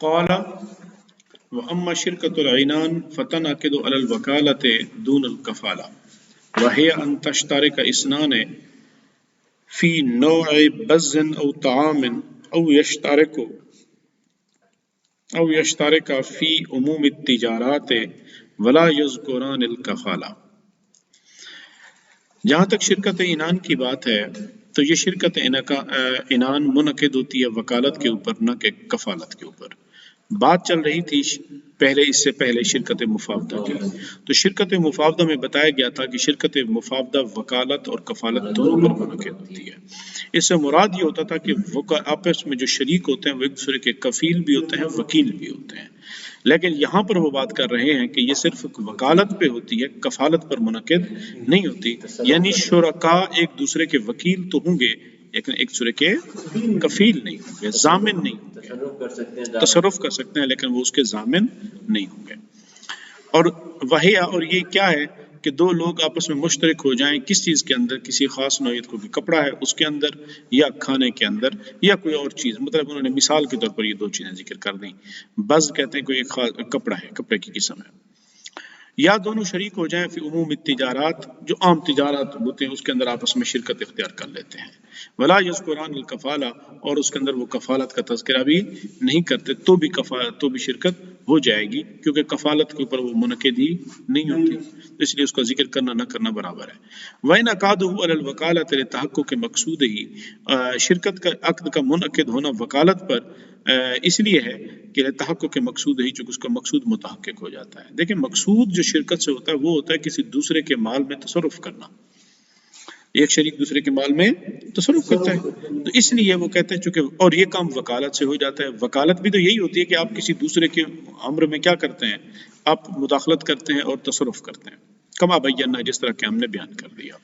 قال وأما شركة العنان فتنعقد على الوكالة دون الكفالة وهي أن تشترك اثنان في نوع بز أو طعام أو يشترك في عموم التجارات ولا يذكران الكفالة۔ جہاں تک شرکت عنان کی بات ہے تو یہ شرکت عنان منعقد ہوتی ہے وکالت کے اوپر، نہ کہ کفالت کے اوپر۔ بات چل رہی تھی اس سے پہلے شرکت مفاوضہ کی، تو شرکت مفاوضہ میں بتایا گیا تھا کہ شرکت مفاوضہ وکالت اور کفالت دونوں پر منعقد ہوتی ہے۔ اس سے مراد یہ ہوتا تھا کہ آپس میں جو شریک ہوتے ہیں وہ ایک دوسرے کے کفیل بھی ہوتے ہیں، وکیل بھی ہوتے ہیں، لیکن یہاں پر وہ بات کر رہے ہیں کہ یہ صرف وکالت پہ ہوتی ہے، کفالت پر منعقد نہیں ہوتی۔ یعنی شرکاء ایک دوسرے کے وکیل تو ہوں گے لیکن ایک دوسرے کے کفیل نہیں ہوں گے، ضامن نہیں ہوں گے، تصرف کر سکتے ہیں لیکن وہ اس کے ضامن نہیں ہوں گے۔ اور وہی اور یہ کیا ہے کہ دو لوگ آپس میں مشترک ہو جائیں کس چیز کے اندر، کسی خاص نوعیت کو کپڑا ہے اس کے اندر یا کھانے کے اندر یا کوئی اور چیز، مطلب انہوں نے مثال کے طور پر یہ دو چیزیں ذکر کر دیں۔ بز کہتے ہیں کوئی ایک خاص کپڑا ہے، کپڑے کی قسم ہے، یا دونوں شریک ہو جائیں فی عموم التجارات، جو عام تجارات ہوتے ہیں اس کے اندر آپس میں شرکت اختیار کر لیتے ہیں، ولا یذکران الکفالہ، اور اس کے اندر وہ کفالت کا تذکرہ بھی نہیں کرتے، تو بھی شرکت ہو جائے گی، کیونکہ کفالت کے اوپر وہ منعقد ہی نہیں ہوتی، اس لیے اس کا ذکر کرنا نہ کرنا برابر ہے۔ وَإِنْ عَقَدُهُ عَلَى الْوَكَالَةِ لِتَحَقُّقِ مَقْصُودِهِ، شرکت کا عقد کا منعقد ہونا وکالت پر اس لیے ہے کہ تحقق کے مقصود ہی چونکہ اس کا مقصود متحقق ہو جاتا ہے۔ دیکھیں مقصود جو شرکت سے ہوتا ہے وہ ہوتا ہے کسی دوسرے کے مال میں تصرف کرنا، ایک شریک دوسرے کے مال میں تصرف کرتا ہے، تو اس لیے وہ کہتے ہیں چونکہ اور یہ کام وکالت سے ہو جاتا ہے۔ وکالت بھی تو یہی ہوتی ہے کہ آپ کسی دوسرے کے امر میں کیا کرتے ہیں، آپ مداخلت کرتے ہیں اور تصرف کرتے ہیں، کما بینا، جس طرح کہ ہم نے بیان کر دیا۔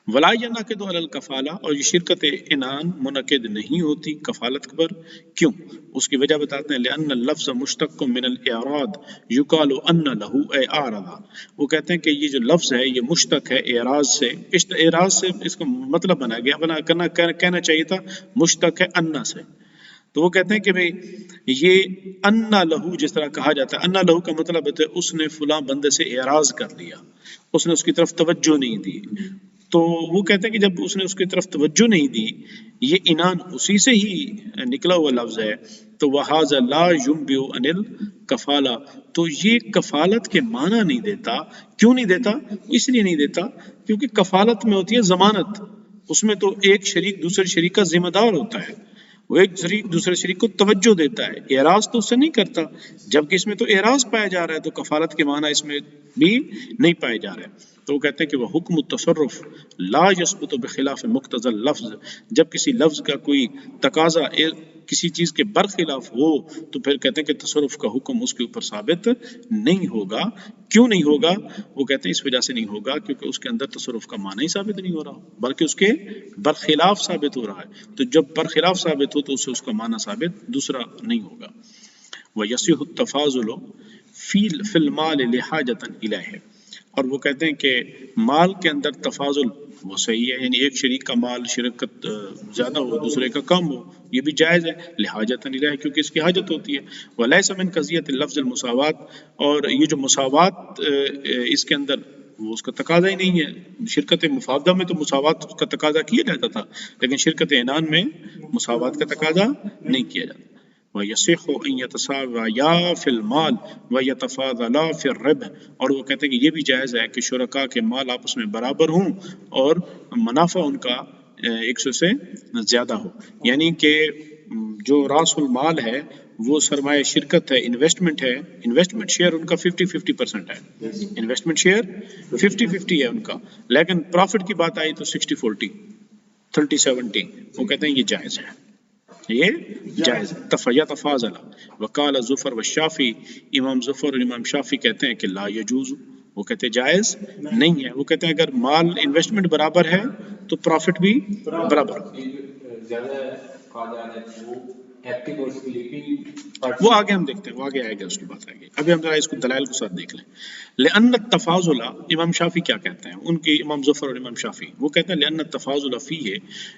ولا ينعقد على الکفالہ، اور یہ شرکت عنان منعقد نہیں ہوتی کفالت پر، کیوں؟ اس کی وجہ بتاتے ہیں، لأن اللفظ مشتق من الاعراض يقال ان له اے اعرض، وہ کہتے ہیں کہ یہ جو لفظ ہے یہ مشتق ہے اعراض سے، اعراض سے اس کا مطلب بنا گیا، کہنا چاہیے تھا مشتق ہے انا سے، تو وہ کہتے ہیں کہ بھئی یہ انا لہو جس طرح کہا جاتا ہے، انا لہو کا مطلب ہے اس نے فلاں بندے سے اعراض کر لیا، اس نے اس کی طرف توجہ نہیں دی، تو وہ کہتے ہیں کہ جب اس نے اس کی طرف توجہ نہیں دی، یہ عنان اسی سے ہی نکلا ہوا لفظ ہے، تو وَهَذَا لَا يُنْبِئُ عَنِ الْكَفَالَةِ، تو یہ کفالت کے معنی نہیں دیتا۔ کیوں نہیں دیتا؟ اس لیے نہیں دیتا کیونکہ کفالت میں ہوتی ہے ضمانت، اس میں تو ایک شریک دوسرے شریک کا ذمہ دار ہوتا ہے، وہ ایک شریک دوسرے شریک کو توجہ دیتا ہے، اعراض تو اس سے نہیں کرتا، جبکہ اس میں تو اعراض پایا جا رہا ہے، تو کفالت کے معنی اس میں بھی نہیں پائے جا رہے۔ تو وہ کہتے ہیں کہ وہ حکم التصرف لا یثبت بخلاف مقتضى اللفظ، جب کسی لفظ کا کوئی تقاضا کسی چیز کے برخلاف ہو تو پھر کہتے ہیں کہ تصرف کا حکم اس کے اوپر ثابت نہیں ہوگا۔ کیوں نہیں ہوگا؟ وہ کہتے ہیں اس وجہ سے نہیں ہوگا کیونکہ اس کے اندر تصرف کا معنی ہی ثابت نہیں ہو رہا بلکہ اس کے برخلاف ثابت ہو رہا ہے، تو جب برخلاف ثابت ہو تو اس سے اس کا معنی ثابت دوسرا نہیں ہوگا۔ وَيَصِحُ التَّفَاضُلُ فِي الْمَالِ لِحَاجَةٍ إِلَيْهِ، اور وہ کہتے ہیں کہ مال کے اندر تفاضل وہ صحیح ہے، یعنی ایک شریک کا مال شرکت زیادہ ہو دوسرے کا کم ہو، یہ بھی جائز ہے، لحاجت نہیں رہے کیونکہ اس کی حاجت ہوتی ہے۔ ولیس من قضیت اللفظ المساوات، اور یہ جو مساوات اس کے اندر وہ اس کا تقاضا ہی نہیں ہے، شرکت مفاوضہ میں تو مساوات کا تقاضا کیا جاتا تھا لیکن شرکت عنان میں مساوات کا تقاضا نہیں کیا جاتا۔ وَيَصِحُ أَن يَتَسَاوَيَا فِي الْمَالِ وَيَتَفَاضَلَا فِي الرِّبْحِ، اور وہ کہتے ہیں کہ یہ بھی جائز ہے کہ شرکاء کے مال آپس میں برابر ہوں اور منافع ان کا ایک سے زیادہ ہو، یعنی کہ جو راس المال ہے وہ سرمایہ شرکت ہے، انویسٹمنٹ ہے، انویسٹمنٹ شیئر ان کا 50-50% ہے، انویسٹمنٹ شیئر 50-50 ہے ان کا، لیکن پروفٹ کی بات آئی تو 60-40 30-70، وہ کہتے ہیں یہ جائز ہے، یہ جائز تفیہ تفاضل۔ وقال ظفر والشافعی، امام ظفر اور امام شافعی کہتے ہیں کہ لا یجوز، وہ کہتے ہیں جائز نہیں ہے، وہ کہتے ہیں اگر مال انویسٹمنٹ برابر ہے تو پروفٹ بھی برابر ہو۔ زیادہ قاعدہ ہے وہ ایکٹیو اور سلیپی وہ آگے ہم دیکھتے ہیں، وہ آگے آئے گا، اس کی بات آئے گی. ابھی ہم ذرا اس کو دلائل کو ساتھ دیکھ لیں. لأن التفاضل، امام شافی کیا کہتے ہیں، ان کی امام ظفر اور امام شافی وہ کہتے ہیں لأن التفاضل فیہ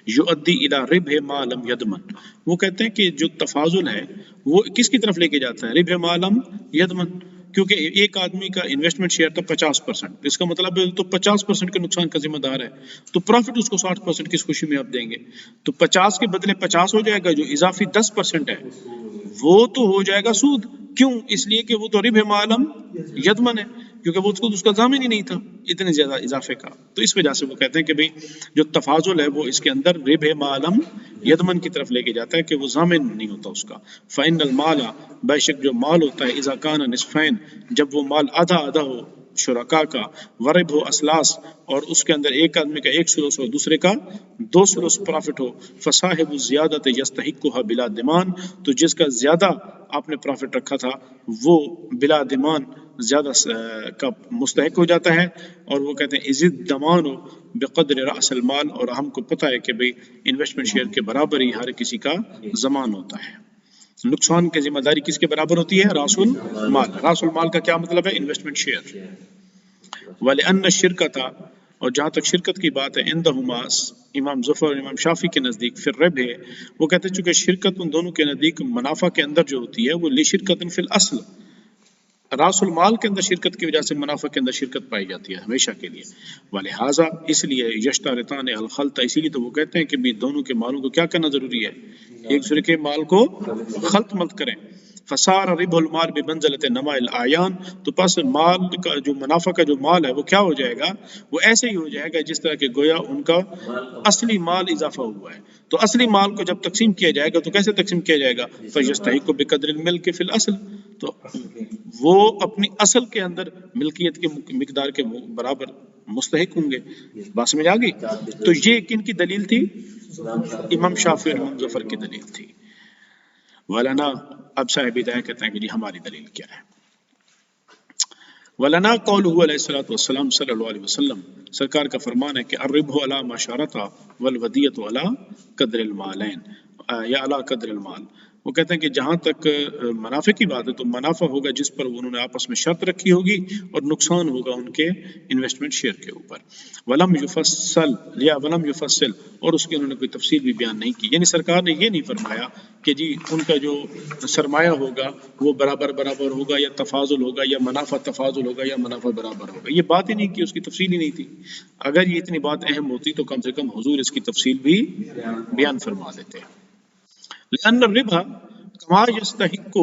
یؤدی الی ربح ما لم یضمن. وہ کہتے ہیں کہ جو تفاضل ہے وہ کس کی طرف لے کے جاتا ہے، ربح ما لم یضمن. کیونکہ ایک آدمی کا انویسٹمنٹ شیئر تھا 50%، اس کا مطلب ہے تو 50% کے نقصان کا ذمہ دار ہے، تو پروفٹ اس کو 60% کس خوشی میں آپ دیں گے؟ تو 50 کے بدلے 50 ہو جائے گا، جو اضافی 10% ہے وہ تو ہو جائے گا سود. کیوں؟ اس لیے کہ وہ تو ربح معلوم یدمن ہے، کیونکہ وہ اس کا ضامن ہی نہیں تھا اتنے زیادہ اضافے کا. تو اس وجہ سے وہ کہتے ہیں کہ بھئی جو تفاضل ہے وہ اس کے اندر ربح معلوم یدمن کی طرف لے کے جاتا ہے کہ وہ ضامن نہیں ہوتا اس کا. فإن المال، بے شک جو مال ہوتا ہے، اذا کان نصفین، جب وہ مال آدھا آدھا ہو شرکا کا، ورب ہو اسلاس، اور اس کے اندر ایک آدمی کا 1 ثلث ہو دوسرے کا 2 ثلث پرافٹ ہو، فصاحب الزیادۃ یستحقها بلا ضمان، تو جس کا زیادہ آپ نے پرافٹ رکھا تھا وہ بلا ضمان زیادہ کا مستحق ہو جاتا ہے. اور وہ کہتے ہیں ازد ضمان ہو بقدر راس المال، اور ہم کو پتہ ہے کہ بھئی انویسٹمنٹ شیئر کے برابر ہی ہر کسی کا ضمان ہوتا ہے. نقصان کی ذمہ داری کس کے برابر ہوتی ہے؟ راس المال. راس المال کا کیا مطلب ہے؟ Investment share. وَلِأَنَّ الشِّرْكَةَ، اور جہاں تک شرکت کی بات ہے، عندهما امام ظفر اور امام شافی کے نزدیک فی الربح، وہ کہتے ہیں چونکہ شرکت ان دونوں کے نزدیک منافع کے اندر جو ہوتی ہے وہ لشرکت فی الاصل، راس المال کے اندر شرکت کی وجہ سے منافع کے اندر شرکت پائی جاتی ہے ہمیشہ کے لیے. ولہذا اس لیے یشترطان الخلط، اسی لیے تو وہ کہتے ہیں کہ بھی دونوں کے مالوں کو کیا کرنا ضروری ہے، ایک دوسرے کے مال کو خلط ملط کریں. فصار ربح المال بمنزلۃ نماء الاعیان، تو پس مال کا جو منافع کا جو مال ہے وہ کیا ہو جائے گا، وہ ایسے ہی ہو جائے گا جس طرح کہ گویا ان کا اصلی مال اضافہ ہوا ہے. تو اصلی مال کو جب تقسیم کیا جائے گا تو کیسے تقسیم کیا جائے گا؟ فیستحق بقدر الملک فی الاصل، تو وہ اپنی اصل کے اندر ملکیت کے مقدار کے برابر مستحق ہوں گے. بات سمجھ آ گئی؟ تو یہ کن کی دلیل تھی؟ امام شافعی اور امام ظفر کی دلیل تھی. ولنا، اب صاحب ہدایت کہتے ہیں کہ جی ہماری دلیل کیا ہے. ولنا قولہ علیہ الصلوۃ والسلام صلی اللہ علیہ وسلم، سرکار کا فرمان ہے کہ الربح علی ما شارطہ والودیۃ علی قدر المالین، یا علی قدر المال. وہ کہتے ہیں کہ جہاں تک منافع کی بات ہے تو منافع ہوگا جس پر انہوں نے آپس میں شرط رکھی ہوگی، اور نقصان ہوگا ان کے انویسٹمنٹ شیئر کے اوپر. ولم یفصل، یا ولم یفصل، اور اس کی انہوں نے کوئی تفصیل بھی بیان نہیں کی. یعنی سرکار نے یہ نہیں فرمایا کہ جی ان کا جو سرمایہ ہوگا وہ برابر برابر ہوگا، یا تفاضل ہوگا، یا منافع تفاضل ہوگا، یا منافع برابر ہوگا. یہ بات ہی نہیں کی، اس کی تفصیل ہی نہیں تھی. اگر یہ اتنی بات اہم ہوتی تو کم سے کم حضور اس کی تفصیل بھی بیان فرما دیتے. لأن الربا كما يستحق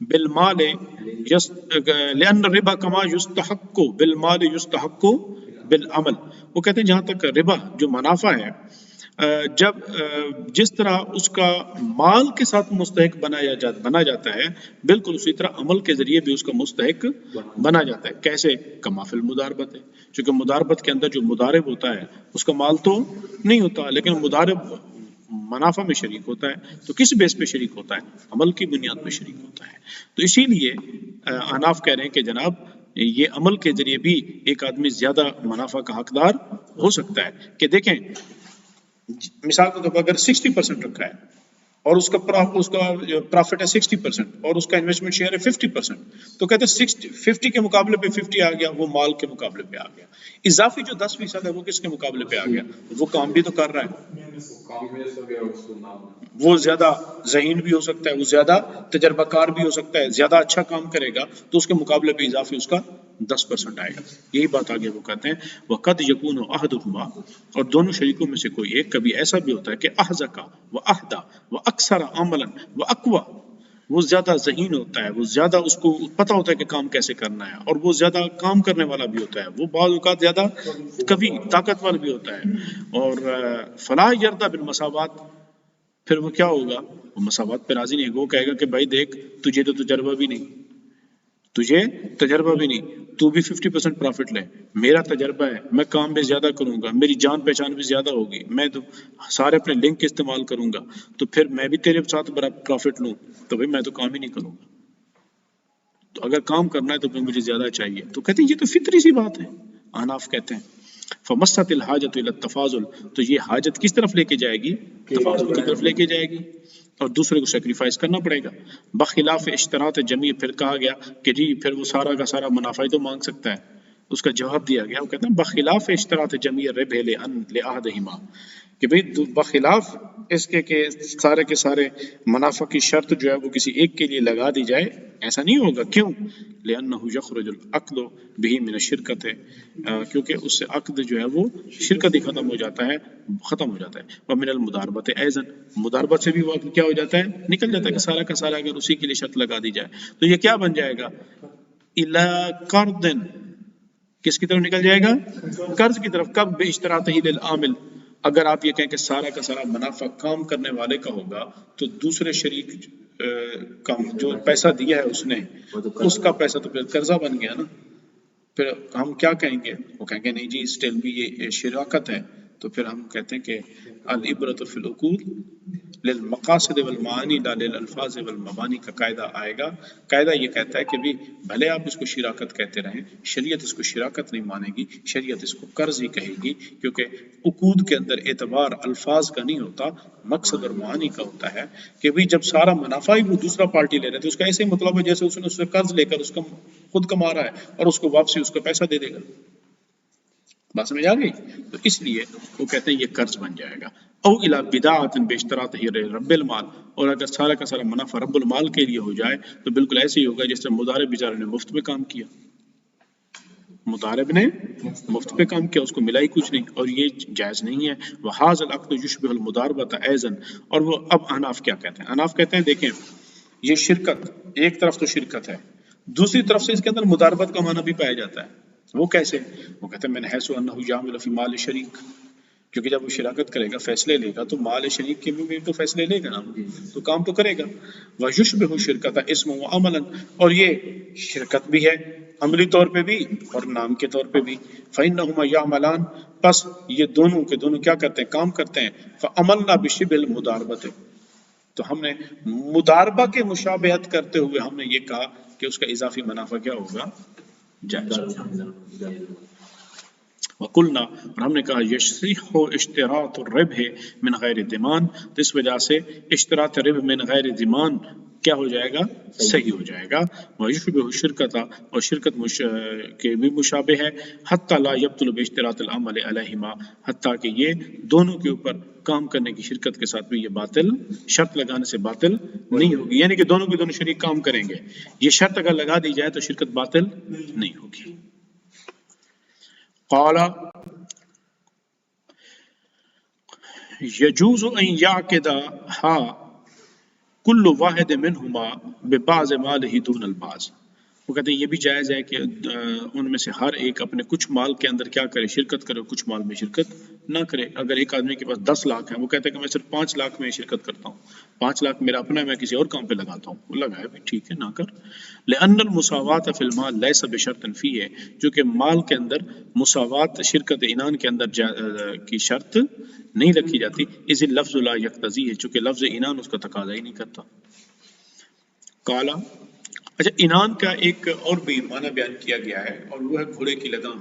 بالمال لأن الربا كما يستحق بالمال يستحق بالعمل. وہ کہتے ہیں جہاں تک ربا جو منافع ہے، جب جس طرح اس کا مال کے ساتھ مستحق بنا جاتا ہے، بالکل اسی طرح عمل کے ذریعے بھی اس کا مستحق بنا جاتا ہے. کیسے؟ کما فی المداربت ہے، چونکہ مداربت کے اندر جو مدارب ہوتا ہے اس کا مال تو نہیں ہوتا، لیکن مدارب منافع میں شریک ہوتا ہے. تو کس بیس پہ شریک ہوتا ہے؟ عمل کی بنیاد پہ شریک ہوتا ہے. تو اسی لیے احناف کہہ رہے ہیں کہ جناب یہ عمل کے ذریعے بھی ایک آدمی زیادہ منافع کا حقدار ہو سکتا ہے. کہ دیکھیں مثال کے طور پر اگر 60% رکھا ہے اور اس کا پرافٹ ہے 60% اور اس کا انویسٹمنٹ شیئر ہے 50%، تو کہتے ہیں 50 کے مقابلے پہ 50 آ گیا، وہ مال کے مقابلے پہ آ گیا. اضافی جو 10% ہے وہ کس کے مقابلے پہ آ گیا؟ وہ کام بھی تو کر رہا ہے، وہ زیادہ ذہین بھی ہو سکتا ہے، وہ زیادہ تجربہ کار بھی ہو سکتا ہے، زیادہ اچھا کام کرے گا، تو اس کے مقابلے پہ اضافی اس کا 10% آئے گا. یہی بات آگے وہ کہتے ہیں وَقَدْ يَكُونُ أَحَدُهُمَا، اور دونوں شریکوں میں سے کوئی ایک کبھی ایسا بھی ہوتا ہے کہ أَحْزَكَ وَأَحْدَى وَأَكْثَرَ عَمَلًا وَأَقْوَى، وہ زیادہ ذہین ہوتا ہے، وہ زیادہ اس کو پتہ ہوتا ہے کہ کام کیسے کرنا ہے، اور وہ زیادہ کام کرنے والا بھی ہوتا ہے، وہ بعض اوقات زیادہ کبھی طاقتور بھی ہوتا ہے. اور فَلَا يَرْضَى بِالْمَسَاوَاتِ، پھر وہ کیا ہوگا؟ وہ مساوات پہ راضی نہیں. وہ کہے گا کہ بھائی دیکھ تجھے تو تجربہ بھی نہیں، تجھے تجربہ بھی نہیں، تو بھی 50% پرافٹ لے، میرا تجربہ ہے، میں کام بھی زیادہ کروں گا، میری جان پہچان بھی زیادہ ہوگی، میں تو سارے اپنے لنک استعمال کروں گا، تو پھر میں بھی تیرے ساتھ بڑا پرافٹ لوں، تو بھائی میں تو کام ہی نہیں کروں گا. تو اگر کام کرنا ہے تو پھر مجھے زیادہ چاہیے. تو کہتے ہیں یہ تو فطری سی بات ہے. احناف کہتے ہیں فمست الحاجت الی التفاضل، تو یہ حاجت کس طرف لے کے جائے گی؟ تفاضل کی طرف لے کے جائے گی. اور دوسرے کو سیکریفائز کرنا پڑے گا. بخلاف اشتراط جمی، پھر کہا گیا کہ جی پھر وہ سارا کا سارا منافع ہی تو مانگ سکتا ہے. اس کا جواب دیا گیا، وہ کہتے ہیں بخلاف اشتراط جمی الربح لأحدہما، کہ بھئی بخلاف اس کے کہ سارے کے سارے منافع کی شرط جو ہے وہ کسی ایک کے لیے لگا دی جائے، ایسا نہیں ہوگا. کیوں؟ لأنه يخرج العقد به من الشرکت، کیونکہ اس سے عقد جو ہے وہ شرکت ہی ختم ہو جاتا ہے. ومن المداربت ایضا، مداربت سے بھی وہ عقد کیا ہو جاتا ہے؟ نکل جاتا ہے کہ سارا کا سارا اگر اسی کے لیے شرط لگا دی جائے تو یہ کیا بن جائے گا؟ الی قرض، کس کی طرف نکل جائے گا؟ قرض کی طرف. کب؟ باشتراطہ للعامل، اگر آپ یہ کہیں کہ سارا کا سارا منافع کام کرنے والے کا ہوگا تو دوسرے شریک کا جو پیسہ دیا ہے اس نے، اس کا پیسہ تو پھر قرضہ بن گیا نا. پھر ہم کیا کہیں گے؟ وہ کہیں گے نہیں جی اسٹل بھی یہ شراکت ہے. تو پھر ہم کہتے ہیں کہ العبرۃ فی العقود للمقاصد والمعانی لا للالفاظ والمبانی کا قاعدہ آئے گا. قاعدہ یہ کہتا ہے کہ بھی بھلے آپ اس کو شراکت کہتے رہیں، شریعت اس کو شراکت نہیں مانے گی، شریعت اس کو قرض ہی کہے گی، کیونکہ عقود کے اندر اعتبار الفاظ کا نہیں ہوتا، مقصد اور معانی کا ہوتا ہے. کہ بھی جب سارا منافع ہی وہ دوسرا پارٹی لے رہے تھے، اس کا ایسے ہی مطلب ہے جیسے اس نے اس سے قرض لے کر اس کا خود کما رہا ہے اور اس کو واپسی اس کا پیسہ دے دے گا. بات سمجھ آ گئی؟ تو اس لیے وہ کہتے ہیں یہ قرض بن جائے گا. او الی بداعۃ باشتراطہ رب المال، اور اگر سارا کا سارا منافع رب المال کے لیے ہو جائے تو بالکل ایسے ہی ہوگا جس سے مضارب بیچارے نے مفت میں کام کیا. مضارب نے مفت پہ کام کیا، اس کو ملا ہی کچھ نہیں، اور یہ جائز نہیں ہے. وہذا العقد یشبہ المضاربۃ ایضا، اور وہ اب احناف کیا کہتے ہیں؟ احناف کہتے ہیں دیکھیں یہ شرکت ایک طرف تو شرکت ہے، دوسری طرف سے اس کے اندر مضاربت کا معنی بھی پایا جاتا ہے. وہ کیسے؟ وہ کہتے ہیں من حیث انہ یعمل فی مال شریک، کیونکہ جب وہ شراکت کرے گا، فیصلے لے گا، تو مال شریک کے بھی تو فیصلے لے گا نا، تو کام تو کرے گا. ویشبہ الشرکۃ اسما وعملا، اور یہ شرکت بھی ہے عملی طور پہ بھی اور نام کے طور پہ بھی. فإنہما یعملان، پس یہ دونوں کے دونوں کیا کرتے ہیں؟ کام کرتے ہیں. فعملنا بشبہ المضاربۃ، تو ہم نے مضاربہ کے مشابہت کرتے ہوئے ہم نے یہ کہا کہ اس کا اضافی منافع کیا ہوگا؟ جائز. وقلنا، اور ہم نے کہا یصح اشتراط الربح من غیر ضمان، تو اس وجہ سے اشتراط ربح من غیر ضمان کیا ہو جائے گا؟ صحیح ہو جائے گا. ویشبہ الشرکۃ، اور شرکت کے بھی مشابہ ہے. حتی لا یبطل باشتراط العمل علیہما، حتیٰ کہ یہ دونوں کے اوپر کام کرنے کی شرکت کے ساتھ بھی یہ باطل، شرط لگانے سے باطل نہیں ہوگی. یعنی کہ دونوں کے دونوں شریک کام کریں گے، یہ شرط اگر لگا دی جائے تو شرکت باطل نہیں ہوگی. قال یجوز ان یعقدها کل واحد منہما ببعض مالہ دون البعض، وہ کہتے ہیں یہ بھی جائز ہے کہ ان میں سے ہر ایک اپنے کچھ مال کے اندر کیا کرے؟ شرکت کرے، کچھ مال میں شرکت نہ کرے. اگر ایک آدمی کے پاس 10 لاکھ ہے، وہ کہتا ہے کہ میں صرف 5 لاکھ میں شرکت کرتا ہوں، 5 لاکھ میرا اپنا ہے، میں کسی اور کام پہ لگاتا ہوں، وہ لگایا بھی ٹھیک ہے، نہ کر. لأن المساوات فی المال لیس بشرط فیہ، چونکہ مال کے اندر مساوات شرکت عنان کے اندر کی شرط نہیں رکھی جاتی. اذ اللفظ لا یقتضی ہے، چونکہ لفظ عنان اس کا تقاضا ہی نہیں کرتا. کالا، اچھا عنان کا ایک اور بھی معنی بیان کیا گیا ہے، اور وہ ہے گھوڑے کی لگام،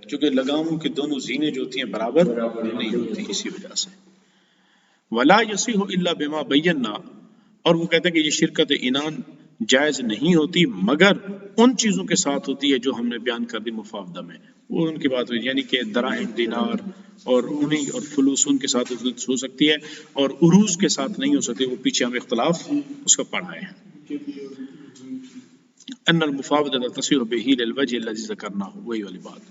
چونکہ لگاموں کی دونوں زینے جو ہوتی ہیں برابر نہیں ہوتی، اسی وجہ سے. ولا یصح الا بما بینا، اور وہ کہتے ہیں کہ یہ شرکت عنان جائز نہیں ہوتی مگر ان چیزوں کے ساتھ ہوتی ہے جو ہم نے بیان کر دی مفاوضہ میں. وہ ان کی بات ہوئی، یعنی کہ دراہم، دینار اور انہی اور فلوس ان کے ساتھ ہو سکتی ہے، اور عروض کے ساتھ نہیں ہو سکتی. وہ پیچھے ہم اختلاف اس کا پڑھا ہے. ان المفاوضہ تصح به للوجه الذي ذکرناه، وہی والی بات.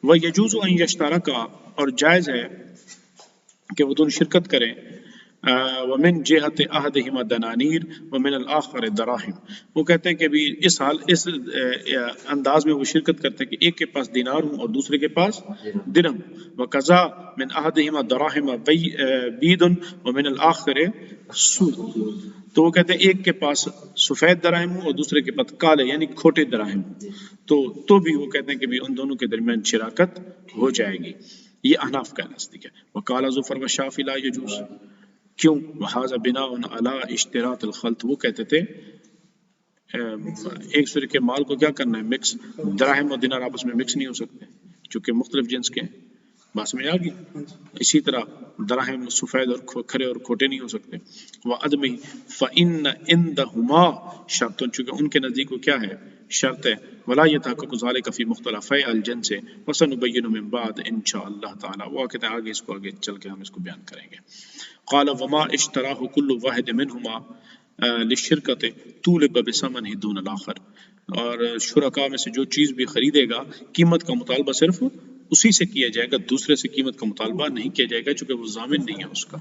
ويجوز ان يشتركا، اور جائز ہے کہ وہ دونوں شرکت کریں. ومن جہت احدہما دنانیر ومن الاخر دراہم، وہ کہتے ہیں کہ بھی اس انداز میں وہ شرکت کرتے ہیں کہ ایک کے پاس دینار ہوں اور دوسرے کے پاس درہم. وقضا من احدہما دراہم بید ومن الاخر سود، تو وہ کہتے ہیں ایک کے پاس سفید دراہم ہوں اور دوسرے کے پاس کالے یعنی کھوٹے دراہم ہوں، تو بھی وہ کہتے ہیں کہ بھی ان دونوں کے درمیان شراکت ہو جائے گی. یہ احناف کا نزدیک ہے. وقال ظفر والشافعی لا يجوز، کیوں؟ وہذا بناء علی اشتراط الخلط، وہ کہتے تھے ایک دوسرے کے مال کو کیا کرنا ہے؟ مکس. دراہم اور دینار آپس میں مکس نہیں ہو سکتے چونکہ مختلف جنس کے ہیں. بات میں آ گئی. اسی طرح دراہم سفید اور کھرے اور کھوٹے نہیں ہو سکتے. وعدم فإن عندهما شرط، چونکہ ان کے نزدیک وہ کیا ہے شرط ہے. ولا يتحقق ذلك في مختلفي الجنس وسنبين من بعد ان شاء اللہ تعالی. وہ کہتے ہیں آگے اس کو آگے چل کے ہم اس کو بیان کریں گے. قال وما اشتراه كل واحد منهما للشرکت طولب بثمنه دون الاخر. اور شرکاء میں سے جو چیز بھی خریدے گا قیمت کا مطالبہ صرف اسی سے کیا جائے گا، دوسرے سے قیمت کا مطالبہ نہیں کیا جائے گا چونکہ وہ ضامن نہیں ہے اس کا.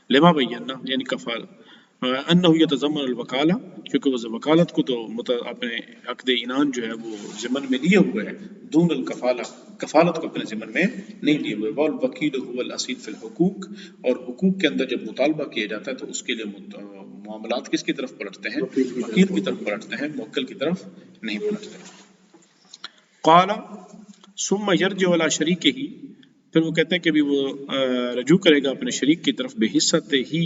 لما بینا یعنی کفال انہ یتضمن الوکالہ، کیونکہ وہ وکالت کو تو اپنے عقد عنان جو ہے وہ ضمن میں لیے ہوئے ہے، دون الکفالہ کفالت کو اپنے ضمن میں نہیں لیے ہوئے. والوکیل هو الاصیل فی الحقوق، اور حقوق کے اندر جب مطالبہ کیا جاتا ہے تو اس کے لیے معاملات کس کی طرف پلٹتے ہیں؟ وکیل کی طرف پلٹتے ہیں، موکل کی طرف نہیں پلٹتے. قال ثم یرجع الی شریکہ، پھر وہ کہتے ہیں کہ بھی وہ رجوع کرے گا اپنے شریک کی طرف بحصت ہی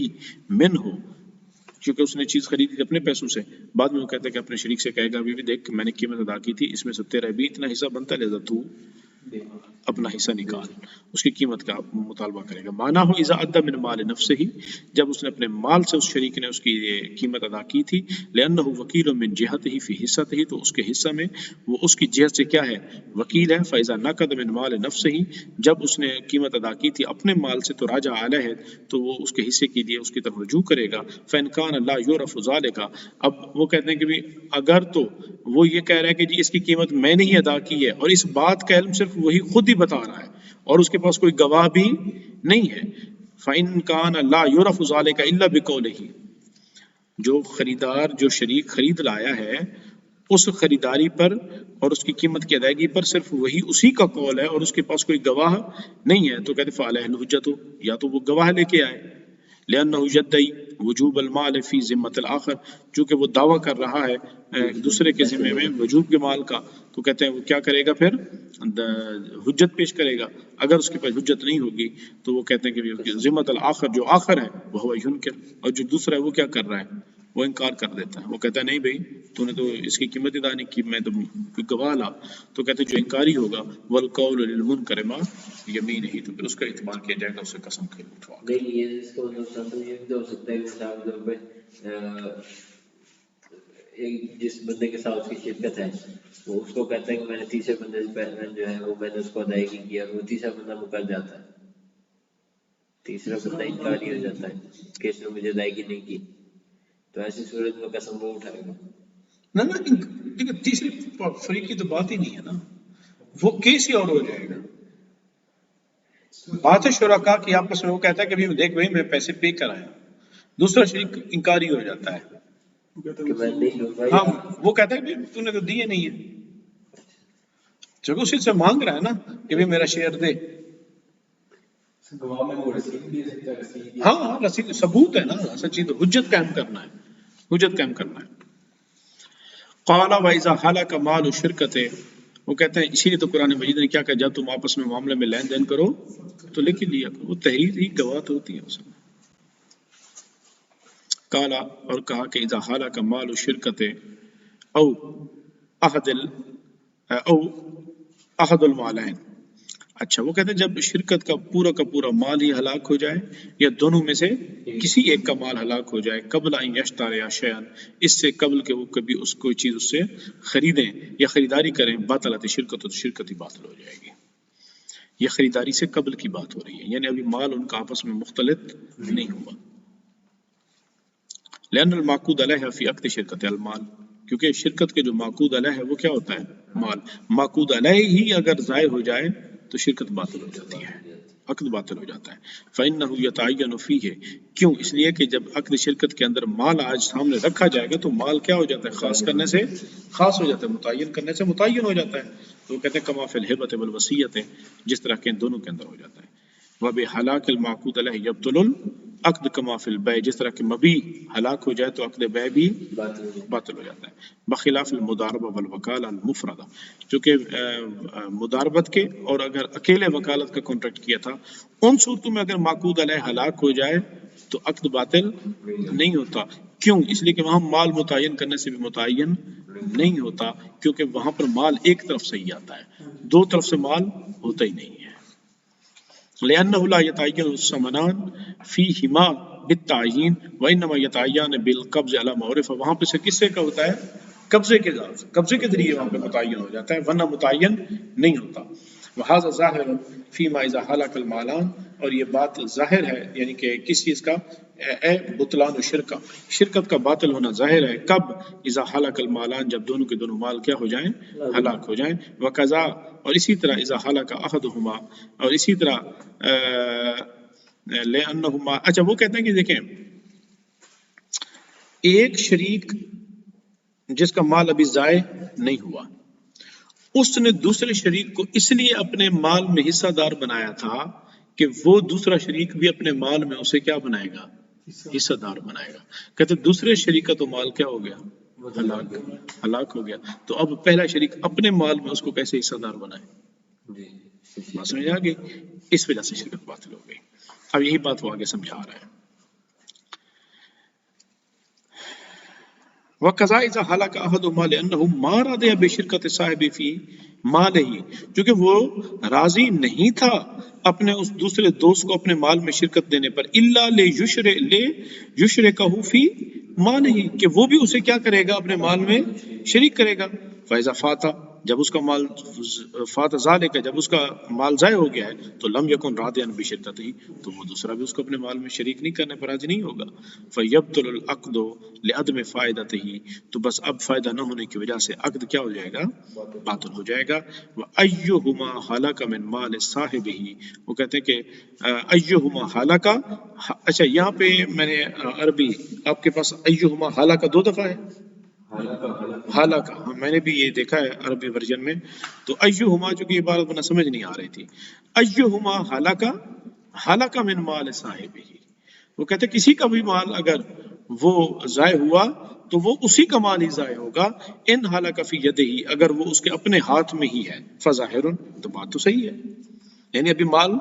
من ہو، کیونکہ اس نے چیز خریدی تھی اپنے پیسوں سے. بعد میں وہ کہتا ہے کہ اپنے شریک سے کہے گا بھی دیکھ میں نے قیمت ادا کی تھی، اس میں سے تیرا بھی اتنا حصہ بنتا ہے، لہذا تو اپنا حصہ نکال، اس کی قیمت کا مطالبہ کرے گا. مانا ہو اذا ادى من مال نفسه ہی، جب اس نے اپنے مال سے اس شریک نے اس کی قیمت ادا کی تھی. لانه وکیل من جهته في حصته، تو اس کے حصہ میں وہ اس کی جہت سے کیا ہے وکیل ہے. فاذا نقد من مال نفسه، جب اس نے قیمت ادا کی تھی اپنے مال سے تو راجع علیہ، تو وہ اس کے حصے کے لیے اس کی طرف رجوع کرے گا. فان كان لا يعرف ذلك، اب وہ کہتے ہیں کہ بھی اگر تو وہ یہ کہہ رہا ہے کہ جی اس کی قیمت میں نے ہی ادا کی ہے اور اس بات کا علم صرف وہی خود ہی بتا رہا ہے اور اس کے پاس کوئی گواہ بھی نہیں ہے. فَإِن كَانَ لَا يُعْرَفُ ذَلِكَ إِلَّا بِقَوْلِهِ، جو خریدار جو شریک خرید لایا ہے اس خریداری پر اور اس کی قیمت کی ادائیگی پر صرف وہی اسی کا قول ہے اور اس کے پاس کوئی گواہ نہیں ہے، تو کہتے فَعَلَيْهِ الْحُجَّةُ، یا تو وہ گواہ لے کے آئے. لِأَنَّهُ يَدَّعِي وجوب المال فی ذمۃ الآخر، چونکہ وہ دعویٰ کر رہا ہے دوسرے کے ذمے میں وجوب کے مال کا، تو کہتے ہیں وہ کیا کرے گا پھر حجت پیش کرے گا. اگر اس کے پاس حجت نہیں ہوگی تو وہ کہتے ہیں کہ ذمۃ الآخر جو آخر ہے وہ ینکر، اور جو دوسرا ہے وہ کیا کر رہا ہے وہ انکار کر دیتا ہے. وہ کہتا ہے نہیں بھائی تو نے تو اس کی قیمت ادا نہیں کی، میں تو گواہ لا. تو کہتے ہیں جو انکاری ہوگا والقول للمنکر ما یمین ہی، تو پھر اس کا اعتبار کیا جائے گا، اسے قسم کھیل اٹھوا کر. نہیں یہ اس کو یہ بھی ہو سکتا ہے مثال کے طور پہ ایک جس بندے کے ساتھ اس کی شرکت ہے وہ اس کو کہتا ہے کہ میں نے تیسرے بندے سے پہلے جو ہے وہ میں نے اس کو ادائیگی کیا، وہ تیسرا بندہ مکر جاتا ہے، تیسرا بندہ انکاری ہو جاتا ہے کہ اس نے مجھے ادائیگی نہیں کی، تو ایسی صورت میں قسم وہ اٹھائے گا. نہ لیکن تیسری فریق کی تو بات ہی نہیں ہے نا، وہ کیس ہی اور ہو جائے گا. بات ہے شرکاء کی آپس میں، وہ کہتا ہے کہ دیکھ بھائی میں پیسے پے کرایا، دوسرا شریک انکاری ہو جاتا ہے، کہ میں نہیں دوں گا، ہاں وہ کہتا ہے کہ تو نے تو دیے نہیں ہے، چونکہ اسی سے مانگ رہا ہے نا کہ بھی میرا شیئر دے. ہاں رسید ثبوت ہے نا، سچی تو حجت قائم کرنا ہے، حجت قائم کرنا ہے. قال وَإِذَا حَلَكَ مَالُ الشِّرْكَةِ، وہ کہتے ہیں اسی لیے تو قرآن مجید نے کیا کہا جب تم آپس میں معاملے میں لین دین کرو تو لکھ لیا کرو، وہ تحریر ہی گواہ ہوتی ہے اس میں. قال، اور کہا کہ اذا حالک مال الشرکت او احد المالین، اچھا وہ کہتے ہیں جب شرکت کا پورا مال ہی ہلاک ہو جائے یا دونوں میں سے کسی ایک کا مال ہلاک ہو جائے، قبل ان یشتری شیئا، اس سے قبل کہ وہ کبھی اس کوئی چیز اس سے خریدیں یا خریداری کریں، باطلت شرکت، تو شرکت ہی باطل ہو جائے گی. یہ خریداری سے قبل کی بات ہو رہی ہے، یعنی ابھی مال ان کا آپس میں مختلط نہیں ہوا. لأن المعقود علیہ فی عقد شرکت المال، کیونکہ شرکت کے جو معقود علیہ ہے وہ کیا ہوتا ہے مال. معقود علیہ ہی اگر ضائع ہو جائے تو شرکت باطل ہو جاتی ہے، عقد باطل ہو جاتا ہے. فإنه يتعین فیہ، کیوں؟ اس لیے کہ جب عقد شرکت کے اندر مال آج سامنے رکھا جائے گا تو مال کیا ہو جاتا ہے خاص کرنے سے خاص ہو جاتا ہے، متعین کرنے سے متعین ہو جاتا ہے. تو وہ کہتے ہیں کما فی الہبۃ والوصیۃ، جس طرح کے دونوں کے اندر ہو جاتا ہے. وبحلاک المعقود علیہ یبطل العقد کما فی البیع، جس طرح کہ مبیع ہلاک ہو جائے تو عقد بیع بھی باطل ہو جاتا ہے. بخلاف المضاربہ والوکالہ المفردہ، چونکہ مضاربت کے اور اگر اکیلے وکالت کا کانٹریکٹ کیا تھا ان صورتوں میں اگر معقود علیہ ہلاک ہو جائے تو عقد باطل نہیں ہوتا. کیوں؟ اس لیے کہ وہاں مال متعین کرنے سے بھی متعین نہیں ہوتا، کیونکہ وہاں پر مال ایک طرف سے ہی آتا ہے، دو طرف سے مال ہوتا ہی نہیں ہے. لأنه لا يتعين الثمنان فيهما بالتعيين وإنما يتعين بالقبض على ما عرف. وہاں پہ سے کس سے کا ہوتا ہے؟ قبضے کے ذات، قبضے کے ذریعے وہاں پہ متعین ہو جاتا ہے، ورنہ متعین نہیں ہوتا. وہذا ظاہر فیما اذا ہلاک المالان، اور یہ بات ظاہر ہے یعنی کہ کس چیز کا؟ اے بطلان و شرکا، شرکت کا باطل ہونا ظاہر ہے. کب؟ اذا ہلاک المالان، جب دونوں کے دونوں مال کیا ہو جائیں؟ ہلاک ہو جائیں. وقضا، اور اسی طرح اذا ہلاک احدہما، اور اسی طرح لأنہما، اچھا وہ کہتے ہیں کہ دیکھیں ایک شریک جس کا مال ابھی ضائع نہیں ہوا، اس نے دوسرے شریک کو اس لیے اپنے مال میں حصہ دار بنایا تھا کہ وہ دوسرا شریک بھی اپنے مال میں اسے کیا بنائے گا؟ حصہ دار بنائے گا. کہتے دوسرے شریک کا تو مال کیا ہو گیا؟ ہلاک ہو گیا. تو اب پہلا شریک اپنے مال میں اس کو کیسے حصہ دار بنائے؟ بات سمجھ آ گئی؟ اس وجہ سے شرکت باطل ہو گئی. اب یہی بات وہ آگے سمجھا رہا ہے. وَقَضَا إِذَا هَلَكَ أَحَدُهُمَا لِأَنَّهُ مَا رَضِيَ بِشِرْكَةِ صَاحِبِهِ فِي مَالِهِ، کیونکہ وہ راضی نہیں تھا اپنے اس دوسرے دوست کو اپنے مال میں شرکت دینے پر، إِلَّا لِيُشْرِكَهُ فِي مَالِهِ، کہ وہ بھی اسے کیا کرے گا؟ اپنے مال میں شریک کرے گا. فَإِذَا فَاتَ، جب اس کا مال فات ذالک، جب اس کا مال ضائع ہو گیا ہے تو لم یکن راضیا بشرکتہ، تو وہ دوسرا بھی اس کو اپنے مال میں شریک نہیں کرنے پر راضی نہیں ہوگا. فیبطل العقد لعدم فائدتہ، تو بس اب فائدہ نہ ہونے کی وجہ سے عقد کیا ہو جائے گا؟ باطل ہو جائے گا. وایہما ہلک من مال صاحبہ، وہ کہتے ہیں کہ ایہما ہلک، اچھا یہاں پہ میں نے عربی، آپ کے پاس ایہما ہلک دو دفعہ ہے؟ حالکہ، ہاں میں نے بھی یہ دیکھا ہے عربی ورژن میں. تو ایہما، چونکہ یہ بات مجھے سمجھ نہیں آ رہی تھی، ایہما حالکہ، حالکہ من مال صاحبہ، وہ کہتے ہیں کسی کا بھی مال اگر وہ ضائع ہوا تو وہ اسی کا مال ہی ضائع ہوگا. ان حالکہ فی یدہ، اگر وہ اس کے اپنے ہاتھ میں ہی ہے. فظاہر، تو بات تو صحیح ہے، یعنی ابھی مال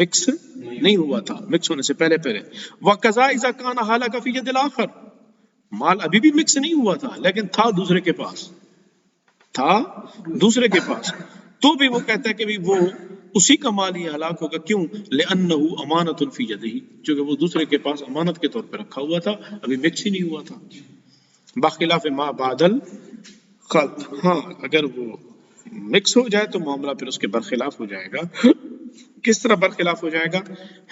مکس نہیں ہوا تھا، مکس ہونے سے پہلے پہلے. وقضا اذا کان حالکہ فی ید الاخر، مال ابھی بھی مکس نہیں ہوا تھا لیکن تھا دوسرے کے پاس، تھا دوسرے کے پاس، تو بھی وہ کہتا ہے کہ بھی وہ اسی کا مال ہی ہلاک ہوگا. کیوں؟ لأنه امانۃ فی یدہ، کیونکہ وہ دوسرے کے پاس امانت کے طور پہ رکھا ہوا تھا، ابھی مکس ہی نہیں ہوا تھا. بخلاف ما بعد الخلط، ہاں اگر وہ مکس ہو جائے تو معاملہ پھر اس کے برخلاف ہو جائے گا. کس طرح برخلاف ہو جائے گا؟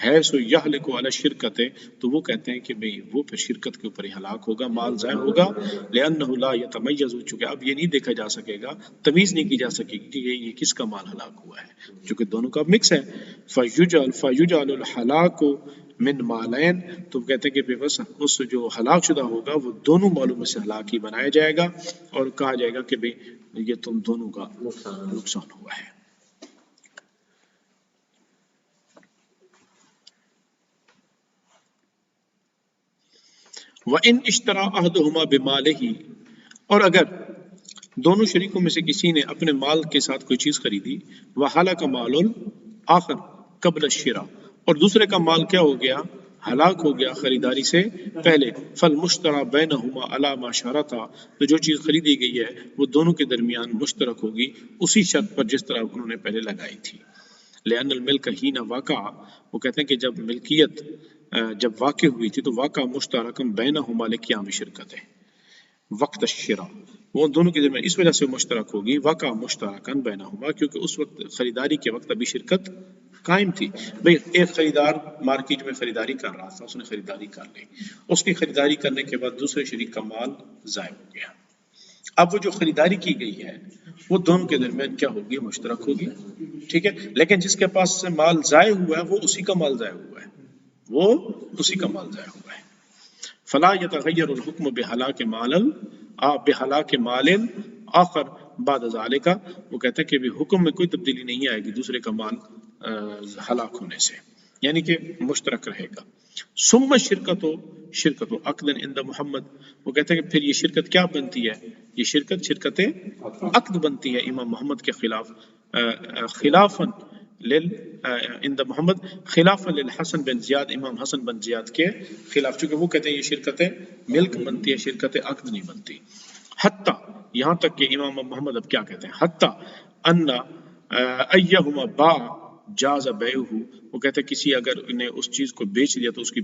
ہے سو یہلک علی الشرکت، تو وہ کہتے ہیں کہ بھئی وہ پھر شرکت کے اوپر ہی ہلاک ہوگا، مال ضائع ہوگا. لأنہ لا یتمیز، چونکہ اب یہ نہیں دیکھا جا سکے گا، تمیز نہیں کی جا سکے گی کہ یہ کس کا مال ہلاک ہوا ہے، چونکہ دونوں کا مکس ہے. فیجعل الہلاک من مالین، تو کہتے ہیں کہ بس اس جو ہلاک شدہ ہوگا وہ دونوں مالوں میں سے ہلاک ہی بنایا جائے گا، اور کہا جائے گا کہ بھئی یہ تم دونوں کا نقصان ہوا ہے. وَإِنْ اشْتَرَى أَحَدُهُمَا بِمَالِهِ، اور اگر دونوں شریکوں میں سے کسی نے اپنے مال کے ساتھ کوئی چیز خریدی، وَحَلَكَ مَالُ الْآخَرِ قَبْلَ الشِّرَاءِ، اور دوسرے کا مال کیا ہو گیا؟ ہلاک ہو گیا خریداری سے پہلے. فَالْمُشْتَرَى بَيْنَهُمَا عَلَى مَا شَرَطَا، تو جو چیز خریدی گئی ہے وہ دونوں کے درمیان مشترک ہوگی اسی شرط پر جس طرح انہوں نے پہلے لگائی تھی. لأن الملک حین واقع، وہ کہتے ہیں کہ جب ملکیت جب واقع ہوئی تھی تو واقع مشترکم بینہما لقیام شرکت ہے وقت الشراء، وہ دونوں کے درمیان اس وجہ سے مشترک ہوگی واقع مشترکن بینہما، کیونکہ اس وقت خریداری کے وقت ابھی شرکت قائم تھی. بھئی ایک خریدار مارکیٹ میں خریداری کر رہا تھا، اس نے خریداری کر لی، اس کی خریداری کرنے کے بعد دوسرے شریک کا مال ضائع ہو گیا. اب وہ جو خریداری کی گئی ہے وہ دونوں کے درمیان کیا ہوگی؟ مشترک ہوگی، ٹھیک ہے. لیکن جس کے پاس سے مال ضائع ہوا ہے وہ اسی کا مال ضائع ہوا ہے، وہ اسی کا مال ضائع ہوا ہے. فلا يتغیر الحکم بہلاک مال آخر بعد ذالک، وہ کہتے ہیں کہ بھی حکم میں کوئی تبدیلی نہیں آئے گی دوسرے کا مال ہلاک ہونے سے، یعنی کہ مشترک رہے گا. ثم شرکت عقد عند محمد، وہ کہتے ہیں کہ پھر یہ شرکت کیا بنتی ہے؟ یہ شرکت عقد بنتی ہے امام محمد کے خلاف، خلافاً عند محمد خلافاً للحسن بن زیاد، امام حسن بن زیاد کے خلاف، چونکہ وہ کہتے ہیں یہ شرکت ملک بنتی ہے، شرکت عقد نہیں بنتی. حتیٰ، یہاں تک کہ امام محمد اب کیا کہتے ہیں، حتیٰ ان ایہما باع جاز بیعہ، وہ کہتے ہیں کسی اگر نے اس چیز کو بیچ دیا تو اس کی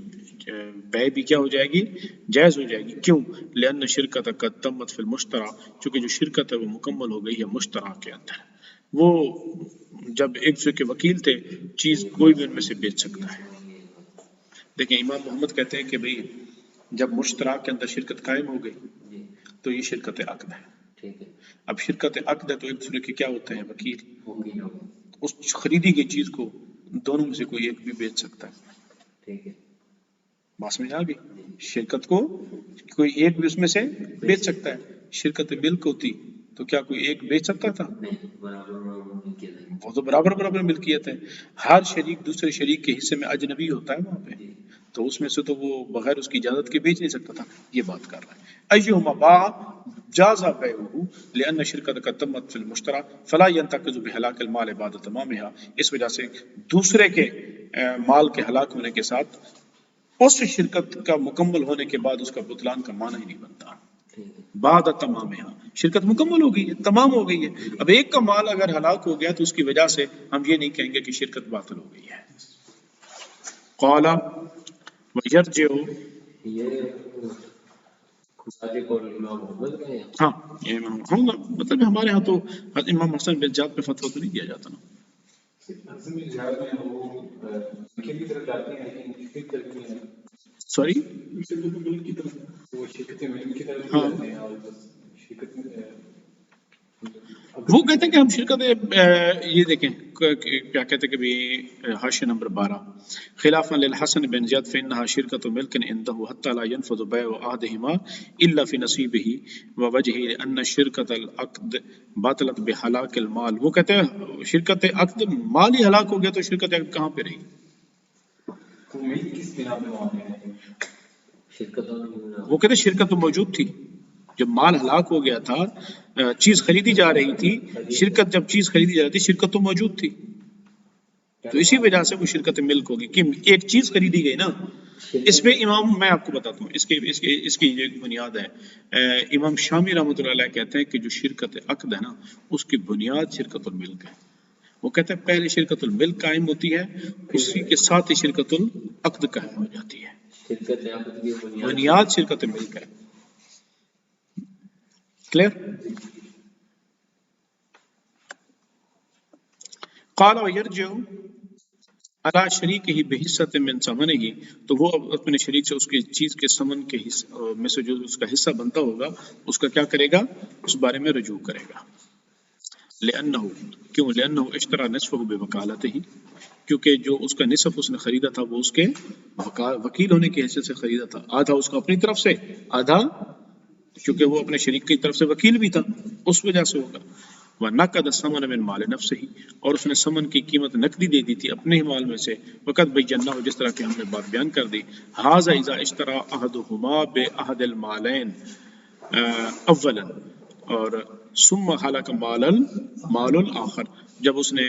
بیع بھی کیا ہو جائے گی؟ جائز ہو جائے گی. کیوں؟ لأن شرکت قد تمت فی المشترا، چونکہ جو شرکت ہے وہ مکمل ہو گئی ہے مشترا کے اندر. وہ جب ایک دوسرے کے وکیل تھے، چیز کوئی بھی ان میں سے بیچ سکتا ہے. دیکھیں امام محمد کہتے ہیں کہ بھئی جب مشترا کے اندر شرکت قائم ہو گئی تو یہ شرکت عقد ہے. اب شرکت عقد ہے تو ایک دوسرے کے کیا ہوتے ہیں؟ وکیل. اس خریدی گئی چیز کو دونوں میں سے کوئی ایک بھی بیچ سکتا ہے. بات سمجھ آ گئی؟ شرکت کو کوئی ایک بھی اس میں سے بیچ سکتا ہے. شرکت ملک ہوتی تو کیا کوئی ایک بیچ سکتا تھا؟ وہ تو برابر برابر ملکیت ہے. ہر شریک دوسرے شریک کے حصے میں اجنبی ہوتا ہے وہاں پہ، تو اس میں سے تو وہ بغیر اس کی اجازت کے بیچ نہیں سکتا تھا. یہ بات کر رہا ہے. ایہما باع جاز بیعہ لأن شرکت قد تمت فی المشترا فلا ينتقض بہلاک المال بعد تمامها. اس وجہ سے دوسرے کے مال کے ہلاک ہونے کے ساتھ اس شرکت کا مکمل ہونے کے بعد اس کا بطلان کا معنی ہی نہیں بنتا. بعد تمامها، شرکت مکمل ہو گئی ہے، تمام ہو گئی ہے. اب ایک کا مال اگر ہلاک ہو گیا تو اس کی وجہ سے ہم یہ نہیں کہیں گے کہ شرکت باطل ہو گئی ہے. قال ویرجع، ہاں یہ امام محمد مطلب ہمارے ہاں تو امام حسن بن زیاد پہ فتویٰ تو نہیں دیا جاتا نا. سوری ہاں وہ کہتے ہیں کہ ہم شرکت یہ دیکھیں کیا کہتے ہیں کہ بھی حاشیہ نمبر 12 خلافا للحسن بن زیاد فإنها شرکت ملک عنده حتى لا ينفذ بيع أحدهما إلا في نصيبه ووجهه لأن شرکت العقد باطلت بحلاک المال. وہ کہتے ہیں شرکت عقد مال ہی ہلاک ہو گیا تو شرکت عقد کہاں پہ رہی؟ وہ کہتے ہیں شرکت تو موجود تھی جب مال ہلاک ہو گیا تھا، چیز خریدی جا رہی تھی. شرکت جب چیز خریدی جا رہی تھی شرکت تو موجود تھی، تو اسی وجہ سے وہ شرکت ملک ہوگی کہ ایک چیز خریدی گئی نا. اس پہ امام میں آپ کو بتاتا ہوں اس کی ایک بنیاد ہے. امام شامی رحمۃ اللہ علیہ کہتے ہیں کہ جو شرکت عقد ہے نا اس کی بنیاد شرکت الملک ہے. وہ کہتے ہیں پہلے شرکت الملک قائم ہوتی ہے، اسی کے ساتھ ہی شرکت العقد قائم ہو جاتی ہے. بنیاد شرکت الملک ہے. کلیئر؟ قال ويرجع على شریکہ بحصۃ من ثمنہ، تو وہ اپنے شریک سے اس کی چیز کے ثمن کے حصہ میں سے جو اس کا حصہ بنتا ہوگا اس کا کیا کرے گا؟ اس بارے میں رجوع کرے گا. لأنہ کیوں؟ لأنہ اشترى نصفہ بوکالتہ، کیونکہ جو اس کا نصف اس نے خریدا تھا وہ اس کے وکیل ہونے کی حیثیت سے خریدا تھا. آدھا اس کا اپنی طرف سے، آدھا کیونکہ وہ اپنے شریک کی طرف سے وکیل بھی تھا اس وجہ سے ہوگا. وَنَقَدَ الثَّمَنَ مِنْ مَالِ نَفْسِهِ، اور اس نے ثمن کی قیمت نقدی دے دی تھی اپنے ہی مال میں سے. وَقَدْ بَيَّنَّاهُ، جس طرح کہ ہم نے بات بیان کر دی. هَذَا إِذَا اشْتَرَى أَحَدُهُمَا بِأَحَدِ الْمَالَيْنِ أَوَّلًا، اور ثُمَّ هَلَكَ مَالُ الْآخَرِ، جب اس نے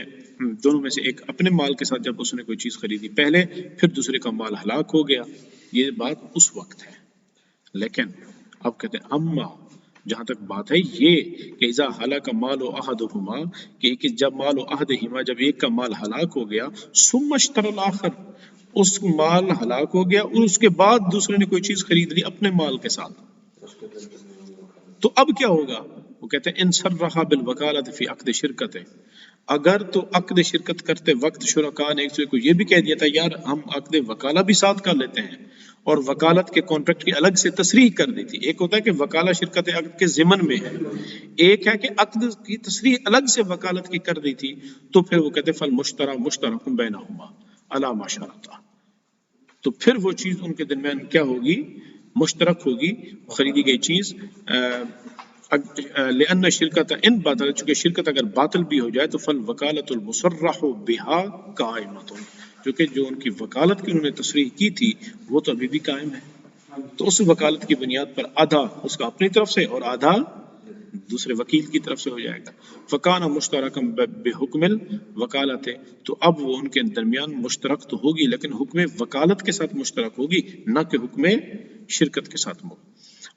دونوں میں سے ایک اپنے مال کے ساتھ جب اس نے کوئی چیز خریدی پہلے، پھر دوسرے کا مال ہلاک ہو گیا. یہ بات اس وقت ہے. لیکن اب کہتے ہیں اما، جہاں تک بات ہے یہ کہ اذا ہلاک مال احدہما، کہ جب مال احدہما، جب ایک کا مال ہلاک ہو گیا، ثم اشترى الاخر، اس مال ہلاک ہو گیا اور اس کے بعد دوسرے نے کوئی چیز خرید لی اپنے مال کے ساتھ، تو اب کیا ہوگا؟ وہ کہتے ہیں ان صرح بالوکالۃ فی عقد شرکت، اگر تو عقد شرکت کرتے وقت شرکاء نے ایک دوسرے کو یہ بھی کہہ دیا تھا یار ہم عقد وکالہ بھی ساتھ کر لیتے ہیں، اور وکالت کے کانٹریکٹ کی الگ سے تصریح کر دی تھی. ایک ہوتا ہے کہ وکالہ شرکت عقد کے ضمن میں ہے، ایک ہے کہ عقد کی تصریح الگ سے وکالت کی کر دی تھی، تو پھر وہ کہتے ہیں فالمشتری مشترک بینہما علی ما شرطا، تو پھر وہ چیز ان کے درمیان کیا ہوگی؟ مشترک ہوگی، خریدی گئی چیز. لأن شرکت ان باطل، چونکہ شرکت اگر باطل بھی ہو جائے تو فالوکالۃ المصرح بها قائمۃ، کیونکہ جو ان کی وکالت کی انہوں نے تصریح کی تھی وہ تو ابھی بھی قائم ہے. تو اس وکالت کی بنیاد پر آدھا اس کا اپنی طرف سے اور آدھا دوسرے وکیل کی طرف سے ہو جائے گا. فکان مشترکم بحکم الوکالت، تو اب وہ ان کے درمیان مشترک تو ہوگی لیکن حکم وکالت کے ساتھ مشترک ہوگی، نہ کہ حکم شرکت کے ساتھ ہوگی.